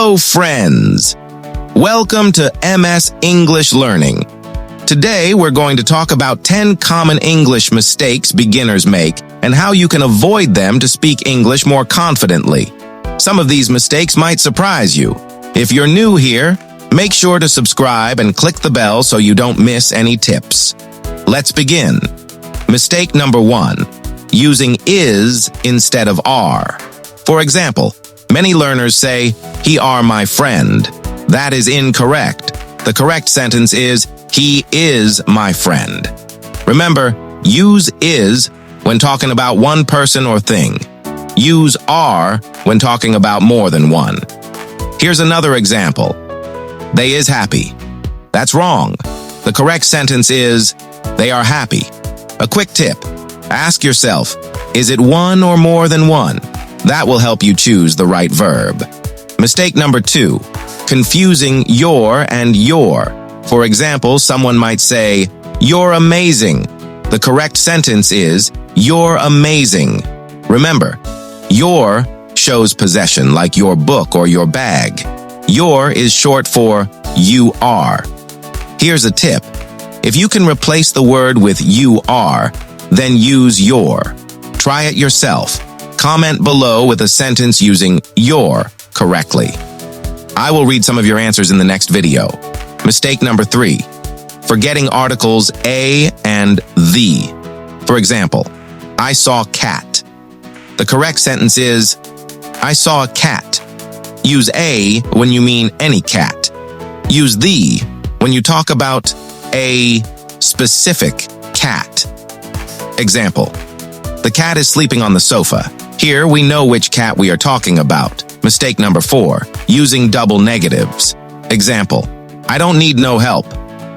Hello, friends. Welcome to MS English Learning. Today, we're going to talk about 10 common English mistakes beginners make and how you can avoid them to speak English more confidently. Some of these mistakes might surprise you. If you're new here, make sure to subscribe and click the bell so you don't miss any tips. Let's begin. Mistake number 1, using is instead of are. For example, many learners say, "He are my friend." That is incorrect. The correct sentence is, "He is my friend." Remember, use is when talking about one person or thing. Use are when talking about more than one. Here's another example. They is happy. That's wrong. The correct sentence is, "They are happy." A quick tip. Ask yourself, is it one or more than one? That will help you choose the right verb. Mistake number 2, confusing your and your. For example, someone might say, "You're amazing." The correct sentence is, "You're amazing." Remember, your shows possession like your book or your bag. Your is short for you are. Here's a tip. If you can replace the word with you are, then use your. Try it yourself. Comment below with a sentence using your correctly. I will read some of your answers in the next video. Mistake number 3, forgetting articles a and the. For example, I saw cat. The correct sentence is, "I saw a cat." Use a when you mean any cat. Use the when you talk about a specific cat. Example, the cat is sleeping on the sofa. Here we know which cat we are talking about. Mistake number 4, using double negatives. Example, I don't need no help.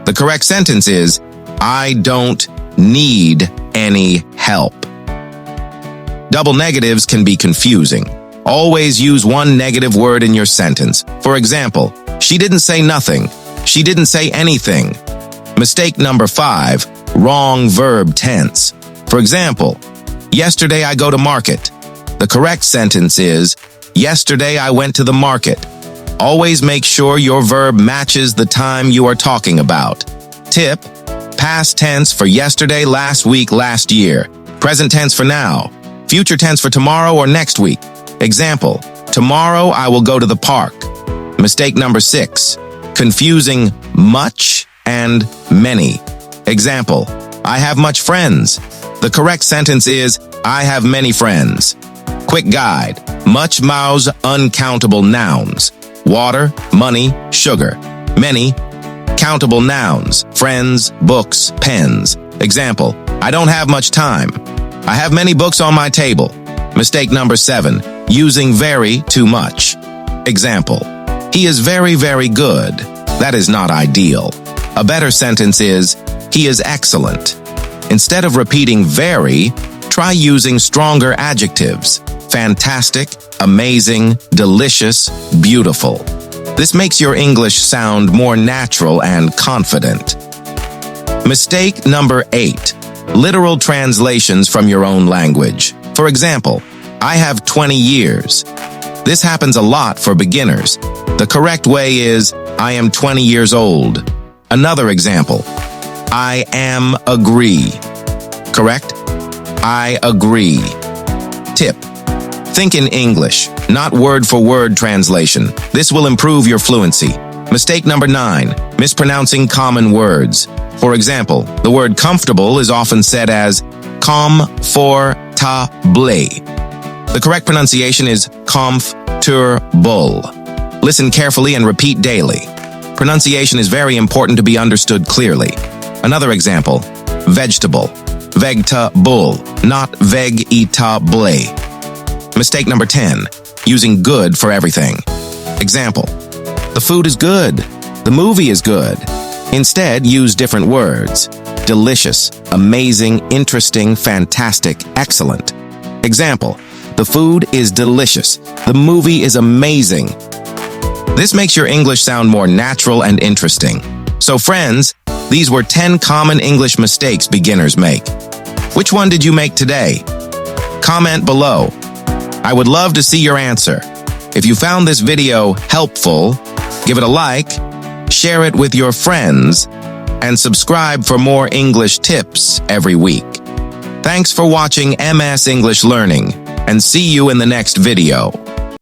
The correct sentence is, I don't need any help. Double negatives can be confusing. Always use one negative word in your sentence. For example, she didn't say nothing. She didn't say anything. Mistake number 5, wrong verb tense. For example, yesterday I go to market. The correct sentence is, yesterday I went to the market. Always make sure your verb matches the time you are talking about. Tip, past tense for yesterday, last week, last year. Present tense for now. Future tense for tomorrow or next week. Example, tomorrow I will go to the park. Mistake number 6, confusing much and many. Example, I have much friends. The correct sentence is, I have many friends. Quick guide, much mouths, uncountable nouns. Water, money, sugar. Many, countable nouns, friends, books, pens. Example, I don't have much time. I have many books on my table. Mistake number 7, using very too much. Example, he is very, very good. That is not ideal. A better sentence is, he is excellent. Instead of repeating very, try using stronger adjectives. Fantastic, amazing, delicious, beautiful. This makes your English sound more natural and confident. Mistake number 8, literal translations from your own language. For example, I have 20 years. This happens a lot for beginners. The correct way is, I am 20 years old. Another example, I am agree. Correct? I agree. Tip, think in English, not word-for-word translation. This will improve your fluency. Mistake number 9, mispronouncing common words. For example, the word comfortable is often said as comfortable. The correct pronunciation is comfortable. Listen carefully and repeat daily. Pronunciation is very important to be understood clearly. Another example, vegetable. Vegetable, not vegetable. Mistake number 10, using good for everything. Example, the food is good. The movie is good. Instead, use different words. Delicious, amazing, interesting, fantastic, excellent. Example, the food is delicious. The movie is amazing. This makes your English sound more natural and interesting. So friends, these were 10 common English mistakes beginners make. Which one did you make today? Comment below. I would love to see your answer. If you found this video helpful, give it a like, share it with your friends, and subscribe for more English tips every week. Thanks for watching MS English Learning, and see you in the next video.